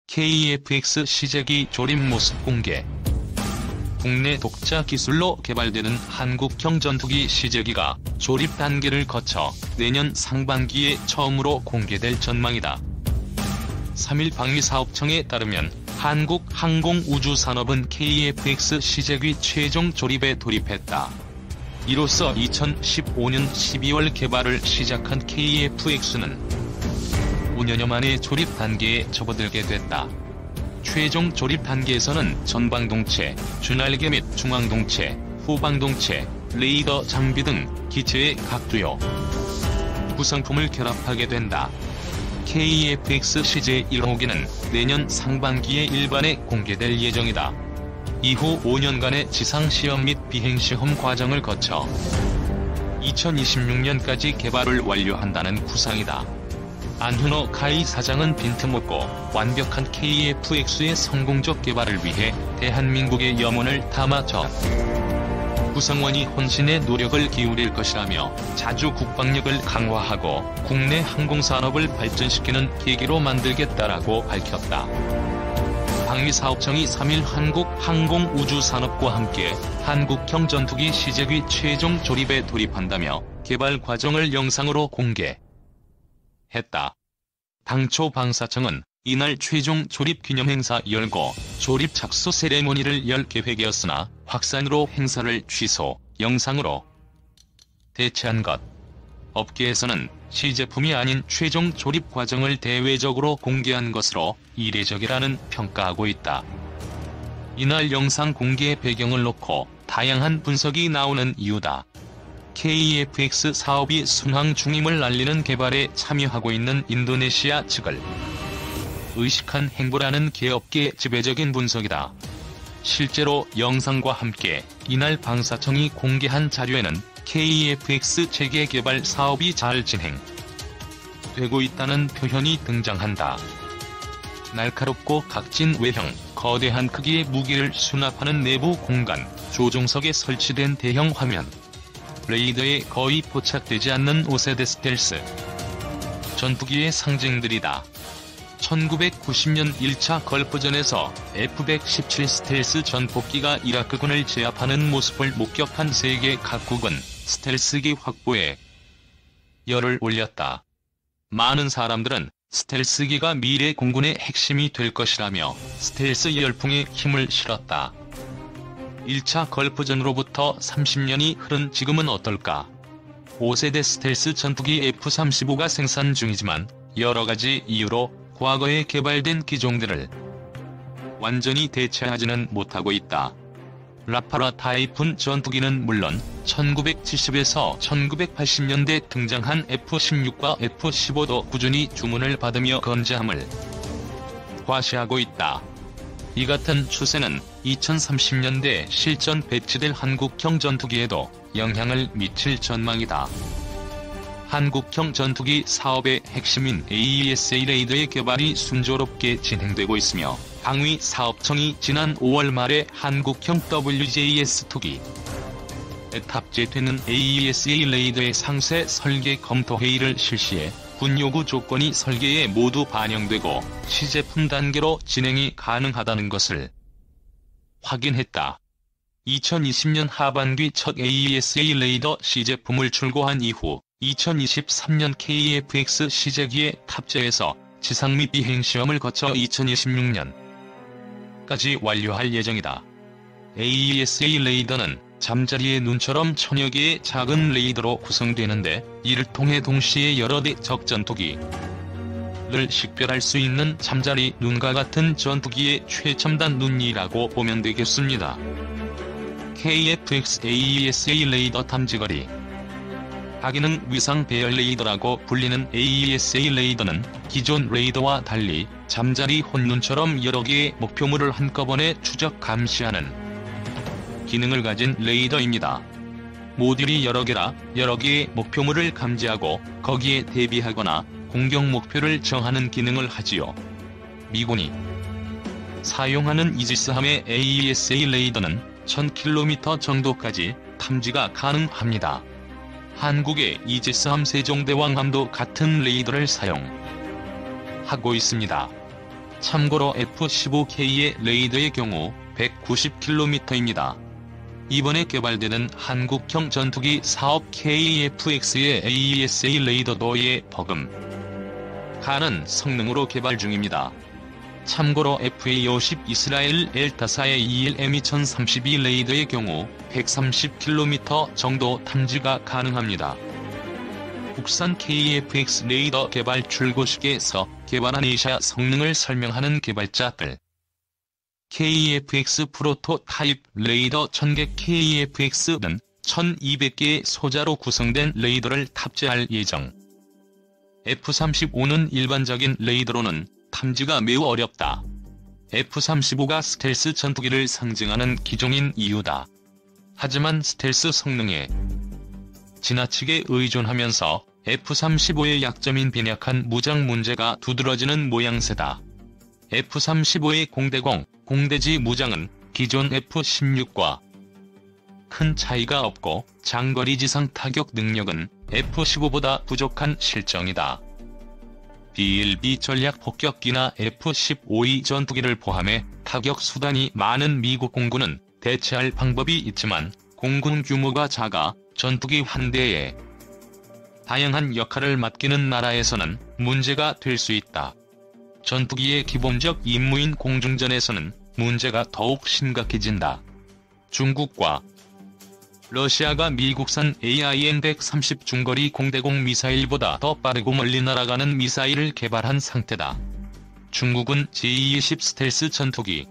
KF-X 시제기 조립 모습 공개. 국내 독자 기술로 개발되는 한국형 전투기 시제기가 조립 단계를 거쳐 내년 상반기에 처음으로 공개될 전망이다. 3일 방위사업청에 따르면 한국항공우주산업은 KF-X 시제기 최종 조립에 돌입했다. 이로써 2015년 12월 개발을 시작한 KF-X는 5년여 만에 조립 단계에 접어들게 됐다. 최종 조립 단계에서는 전방동체, 주날개 및 중앙동체, 후방동체, 레이더 장비 등 기체의 각 주요 구성품을 결합하게 된다. KF-X 시제 1호기는 내년 상반기에 일반에 공개될 예정이다. 이후 5년간의 지상시험 및 비행시험 과정을 거쳐 2026년까지 개발을 완료한다는 구상이다. 안훈호 카이 사장은 빈틈없고 완벽한 KF-X의 성공적 개발을 위해 대한민국의 염원을 담아 구성원이 혼신의 노력을 기울일 것이라며 자주 국방력을 강화하고 국내 항공산업을 발전시키는 계기로 만들겠다라고 밝혔다. 방위사업청이 3일 한국항공우주산업과 함께 한국형 전투기 시제기 최종 조립에 돌입한다며 개발 과정을 영상으로 공개했다. 당초 방사청은 이날 최종 조립 기념행사 열고 조립 착수 세레모니를 열 계획이었으나 확산으로 행사를 취소, 영상으로 대체한 것. 업계에서는 시제품이 아닌 최종 조립 과정을 대외적으로 공개한 것으로 이례적이라는 평가하고 있다. 이날 영상 공개의 배경을 놓고 다양한 분석이 나오는 이유다. KF-X 사업이 순항 중임을 알리는 개발에 참여하고 있는 인도네시아 측을 의식한 행보라는 계업계의 지배적인 분석이다. 실제로 영상과 함께 이날 방사청이 공개한 자료에는 KF-X 체계 개발 사업이 잘 진행되고 있다는 표현이 등장한다. 날카롭고 각진 외형, 거대한 크기의 무기를 수납하는 내부 공간, 조종석에 설치된 대형 화면, 레이더에 거의 포착되지 않는 5세대 스텔스 전투기의 상징들이다. 1990년 1차 걸프전에서 F-117 스텔스 전폭기가 이라크군을 제압하는 모습을 목격한 세계 각국은 스텔스기 확보에 열을 올렸다. 많은 사람들은 스텔스기가 미래 공군의 핵심이 될 것이라며 스텔스 열풍에 힘을 실었다. 1차 걸프전으로부터 30년이 흐른 지금은 어떨까? 5세대 스텔스 전투기 F-35가 생산 중이지만 여러가지 이유로 과거에 개발된 기종들을 완전히 대체하지는 못하고 있다. 라파라 타이푼 전투기는 물론 1970에서 1980년대 등장한 F-16과 F-15도 꾸준히 주문을 받으며 건재함을 과시하고 있다. 이 같은 추세는 2030년대 실전 배치될 한국형 전투기에도 영향을 미칠 전망이다. 한국형 전투기 사업의 핵심인 AESA 레이더의 개발이 순조롭게 진행되고 있으며 방위사업청이 지난 5월 말에 한국형 WJS-2기에 탑재되는 AESA 레이더의 상세 설계 검토 회의를 실시해 군 요구 조건이 설계에 모두 반영되고 시제품 단계로 진행이 가능하다는 것을 확인했다. 2020년 하반기 첫 AESA 레이더 시제품을 출고한 이후 2023년 KF-X 시제기에 탑재해서 지상 및 비행 시험을 거쳐 2026년까지 완료할 예정이다. AESA 레이더는 잠자리의 눈처럼 천여 개의 작은 레이더로 구성되는데 이를 통해 동시에 여러 대 적 전투기를 식별할 수 있는 잠자리 눈과 같은 전투기의 최첨단 눈이라고 보면 되겠습니다. KF-X AESA 레이더 탐지거리 다기능 위상 배열 레이더라고 불리는 AESA 레이더는 기존 레이더와 달리 잠자리 혼눈처럼 여러 개의 목표물을 한꺼번에 추적 감시하는 기능을 가진 레이더입니다. 모듈이 여러 개라 여러 개의 목표물을 감지하고 거기에 대비하거나 공격 목표를 정하는 기능을 하지요. 미군이 사용하는 이지스함의 AESA 레이더는 1000km 정도까지 탐지가 가능합니다. 한국의 이지스함 세종대왕함도 같은 레이더를 사용하고 있습니다. 참고로 F-15K의 레이더의 경우 190km입니다. 이번에 개발되는 한국형 전투기 사업 KF-X의 AESA 레이더도에 버금가는 성능으로 개발 중입니다. 참고로 FA-50 이스라엘 엘타사의 ELM-2032 레이더의 경우 130km 정도 탐지가 가능합니다. 국산 KF-X 레이더 개발 출고식에서 개발한 A사 성능을 설명하는 개발자들. KF-X 프로토타입 레이더 1000개 KF-X는 1200개의 소자로 구성된 레이더를 탑재할 예정. F-35는 일반적인 레이더로는 탐지가 매우 어렵다. F-35가 스텔스 전투기를 상징하는 기종인 이유다. 하지만 스텔스 성능에 지나치게 의존하면서 F-35의 약점인 빈약한 무장 문제가 두드러지는 모양새다. F-35의 공대공, 공대지 무장은 기존 F-16과 큰 차이가 없고 장거리 지상 타격 능력은 F-15보다 부족한 실정이다. BLB 전략 폭격기나 F-15E 전투기를 포함해 타격 수단이 많은 미국 공군은 대체할 방법이 있지만 공군 규모가 작아 전투기 한 대에 다양한 역할을 맡기는 나라에서는 문제가 될 수 있다. 전투기의 기본적 임무인 공중전에서는 문제가 더욱 심각해진다. 중국과 러시아가 미국산 AIM-130 중거리 공대공 미사일보다 더 빠르고 멀리 날아가는 미사일을 개발한 상태다. 중국은 제-20 스텔스 전투기의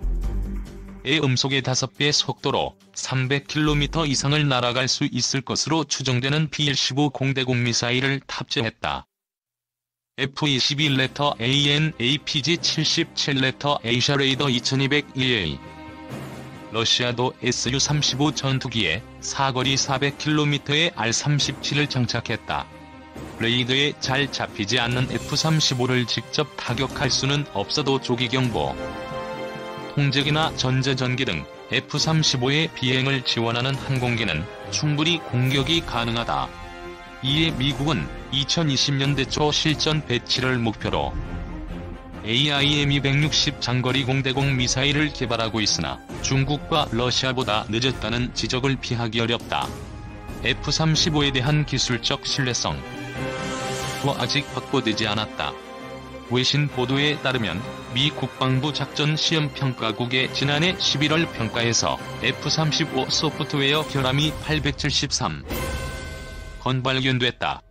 음속의 5배 속도로 300km 이상을 날아갈 수 있을 것으로 추정되는 PL-15 공대공 미사일을 탑재했다. F-22 레터 AN APG-77 레터 에이샤 레이더 2200EA. 러시아도 Su-35 전투기에 사거리 400km의 R-37을 장착했다. 레이더에 잘 잡히지 않는 F-35를 직접 타격할 수는 없어도 조기경보, 통제기나 전자전기 등 F-35의 비행을 지원하는 항공기는 충분히 공격이 가능하다. 이에 미국은 2020년대 초 실전 배치를 목표로 AIM-260 장거리 공대공 미사일을 개발하고 있으나 중국과 러시아보다 늦었다는 지적을 피하기 어렵다. F-35에 대한 기술적 신뢰성은 아직 확보되지 않았다. 외신 보도에 따르면 미 국방부 작전시험평가국의 지난해 11월 평가에서 F-35 소프트웨어 결함이 873건 발견됐다.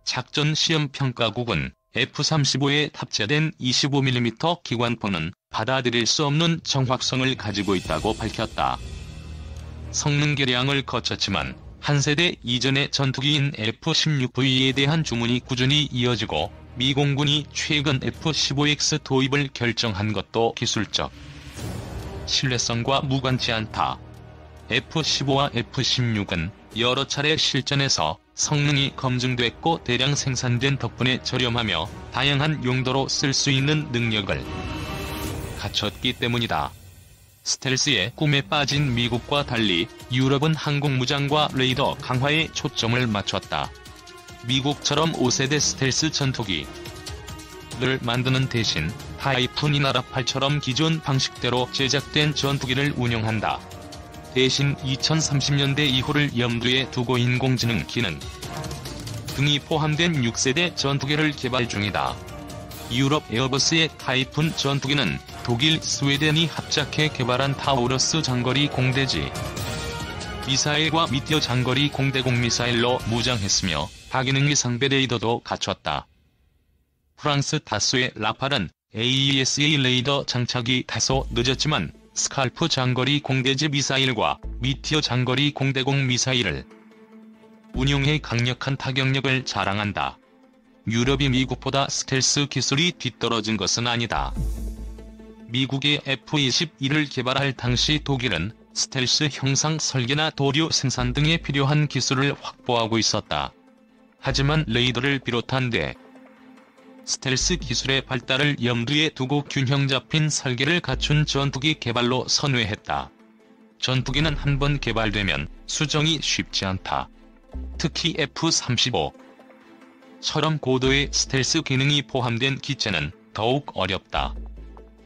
작전시험평가국은 F-35에 탑재된 25mm 기관포는 받아들일 수 없는 정확성을 가지고 있다고 밝혔다. 성능 개량을 거쳤지만 한 세대 이전의 전투기인 F-16V에 대한 주문이 꾸준히 이어지고 미 공군이 최근 F-15X 도입을 결정한 것도 기술적 신뢰성과 무관치 않다. F-15와 F-16은 여러 차례 실전에서 성능이 검증됐고 대량 생산된 덕분에 저렴하며 다양한 용도로 쓸 수 있는 능력을 갖췄기 때문이다. 스텔스의 꿈에 빠진 미국과 달리 유럽은 항공무장과 레이더 강화에 초점을 맞췄다. 미국처럼 5세대 스텔스 전투기를 만드는 대신 타이푼이나 라팔처럼 기존 방식대로 제작된 전투기를 운용한다. 대신 2030년대 이후를 염두에 두고 인공지능 기능 등이 포함된 6세대 전투기를 개발 중이다. 유럽 에어버스의 타이푼 전투기는 독일, 스웨덴이 합작해 개발한 타우러스 장거리 공대지 미사일과 미티어 장거리 공대공 미사일로 무장했으며 다기능 상배 레이더도 갖췄다. 프랑스 다소의 라팔은 AESA 레이더 장착이 다소 늦었지만 스칼프 장거리 공대지 미사일과 미티어 장거리 공대공 미사일을 운용해 강력한 타격력을 자랑한다. 유럽이 미국보다 스텔스 기술이 뒤떨어진 것은 아니다. 미국의 F-22를 개발할 당시 독일은 스텔스 형상 설계나 도료 생산 등에 필요한 기술을 확보하고 있었다. 하지만 레이더를 비롯한 스텔스 기술의 발달을 염두에 두고 균형 잡힌 설계를 갖춘 전투기 개발로 선회했다. 전투기는 한번 개발되면 수정이 쉽지 않다. 특히 F-35처럼 고도의 스텔스 기능이 포함된 기체는 더욱 어렵다.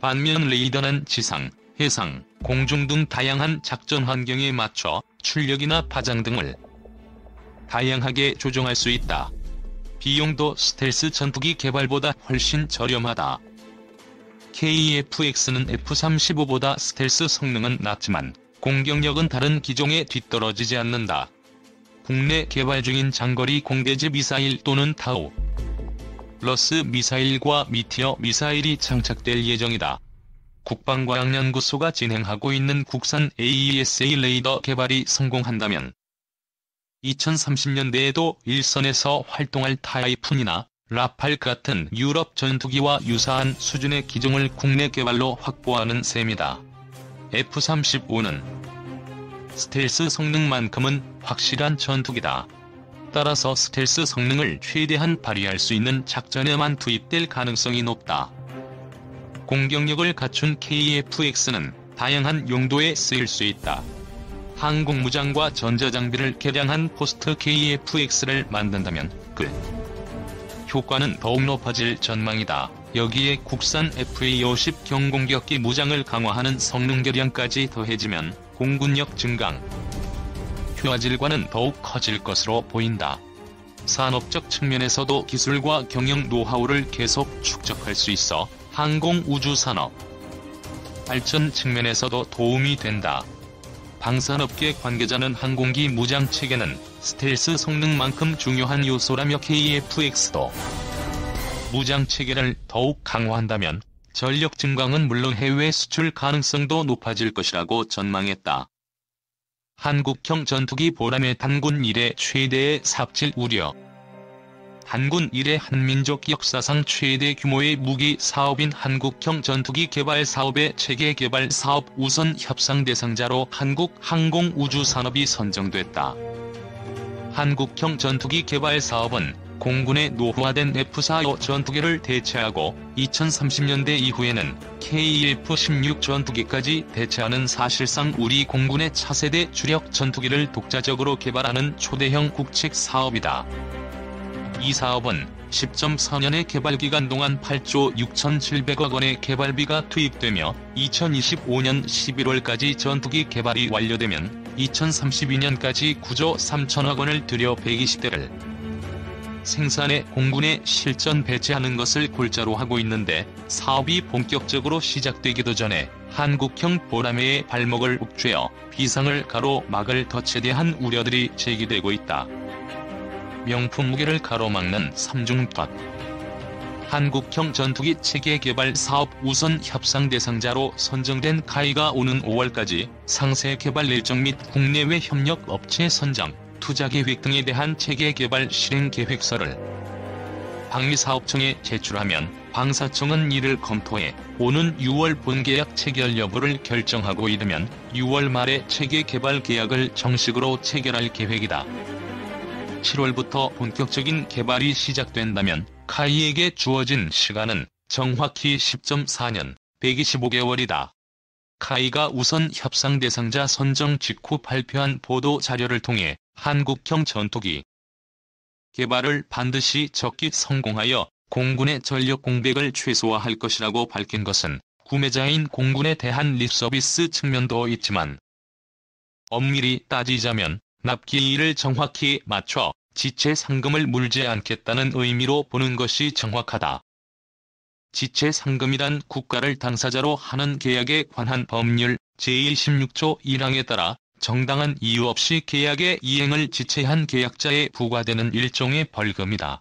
반면 레이더는 지상, 해상, 공중 등 다양한 작전 환경에 맞춰 출력이나 파장 등을 다양하게 조정할 수 있다. 비용도 스텔스 전투기 개발보다 훨씬 저렴하다. KF-X는 F-35보다 스텔스 성능은 낮지만 공격력은 다른 기종에 뒤떨어지지 않는다. 국내 개발 중인 장거리 공대지 미사일 또는 타우 러스 미사일과 미티어 미사일이 장착될 예정이다. 국방과학연구소가 진행하고 있는 국산 AESA 레이더 개발이 성공한다면 2030년대에도 일선에서 활동할 타이푼이나 라팔 같은 유럽 전투기와 유사한 수준의 기종을 국내 개발로 확보하는 셈이다. F-35는 스텔스 성능만큼은 확실한 전투기다. 따라서 스텔스 성능을 최대한 발휘할 수 있는 작전에만 투입될 가능성이 높다. 공격력을 갖춘 KF-X는 다양한 용도에 쓰일 수 있다. 항공무장과 전자장비를 개량한 포스트 KF-X를 만든다면 그 효과는 더욱 높아질 전망이다. 여기에 국산 FA-50 경공격기 무장을 강화하는 성능 개량까지 더해지면 공군력 증강 효과질과는 더욱 커질 것으로 보인다. 산업적 측면에서도 기술과 경영 노하우를 계속 축적할 수 있어 항공우주산업 발전 측면에서도 도움이 된다. 방산업계 관계자는 항공기 무장체계는 스텔스 성능만큼 중요한 요소라며 KF-X도 무장체계를 더욱 강화한다면 전력 증강은 물론 해외 수출 가능성도 높아질 것이라고 전망했다. 한국형 전투기 보람의 단군 이래 최대의 삽질 우려. 단군 이래 한민족 역사상 최대 규모의 무기 사업인 한국형 전투기 개발 사업의 체계 개발 사업 우선 협상 대상자로 한국항공우주산업이 선정됐다. 한국형 전투기 개발 사업은 공군의 노후화된 F-45 전투기를 대체하고 2030년대 이후에는 KF-16 전투기까지 대체하는 사실상 우리 공군의 차세대 주력 전투기를 독자적으로 개발하는 초대형 국책 사업이다. 이 사업은 10.4년의 개발기간 동안 8조 6,700억 원의 개발비가 투입되며 2025년 11월까지 전투기 개발이 완료되면 2032년까지 9조 3천억 원을 들여 120대를 생산해 공군에 실전 배치하는 것을 골자로 하고 있는데 사업이 본격적으로 시작되기도 전에 한국형 보라매의 발목을 욱죄어 비상을 가로막을 덫에 우려들이 제기되고 있다. 명품 무기를 가로막는 삼중덫. 한국형 전투기 체계 개발 사업 우선 협상 대상자로 선정된 카이가 오는 5월까지 상세 개발 일정 및 국내외 협력 업체 선정, 투자 계획 등에 대한 체계 개발 실행 계획서를 방위사업청에 제출하면 방사청은 이를 검토해 오는 6월 본계약 체결 여부를 결정하고 이르면 6월 말에 체계 개발 계약을 정식으로 체결할 계획이다. 7월부터 본격적인 개발이 시작된다면 카이에게 주어진 시간은 정확히 10.4년, 125개월이다. 카이가 우선 협상 대상자 선정 직후 발표한 보도 자료를 통해 한국형 전투기 개발을 반드시 적기 성공하여 공군의 전력 공백을 최소화할 것이라고 밝힌 것은 구매자인 공군에 대한 립서비스 측면도 있지만 엄밀히 따지자면 납기일을 정확히 맞춰 지체 상금을 물지 않겠다는 의미로 보는 것이 정확하다. 지체 상금이란 국가를 당사자로 하는 계약에 관한 법률 제16조 1항에 따라 정당한 이유 없이 계약의 이행을 지체한 계약자에 부과되는 일종의 벌금이다.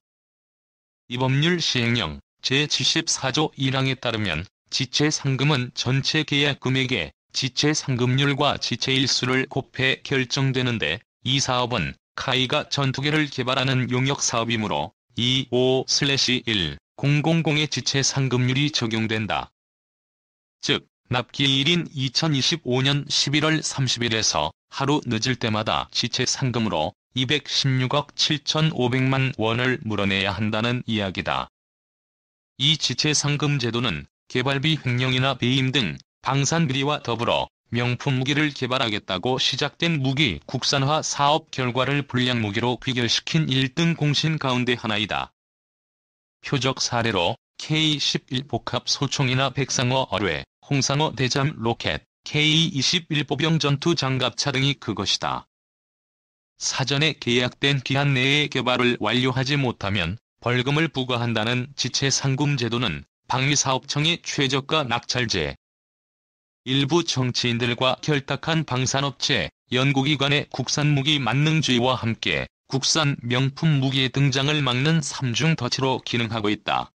이 법률 시행령 제74조 1항에 따르면 지체 상금은 전체 계약 금액에 지체 상금률과 지체 일수를 곱해 결정되는데 이 사업은 카이가 전투기를 개발하는 용역 사업이므로 25/1/000의 지체 상금률이 적용된다. 즉, 납기일인 2025년 11월 30일에서 하루 늦을 때마다 지체 상금으로 216억 7,500만 원을 물어내야 한다는 이야기다. 이 지체 상금 제도는 개발비 횡령이나 배임 등 방산 비리와 더불어 명품 무기를 개발하겠다고 시작된 무기 국산화 사업 결과를 불량 무기로 귀결시킨 1등 공신 가운데 하나이다. 표적 사례로 K-11 복합 소총이나 백상어 어뢰, 홍상어 대잠 로켓, K-21 보병 전투 장갑차 등이 그것이다. 사전에 계약된 기한 내에 개발을 완료하지 못하면 벌금을 부과한다는 지체상금 제도는 방위사업청의 최저가 낙찰제. 일부 정치인들과 결탁한 방산업체, 연구기관의 국산 무기 만능주의와 함께 국산 명품 무기의 등장을 막는 삼중더치로 기능하고 있다.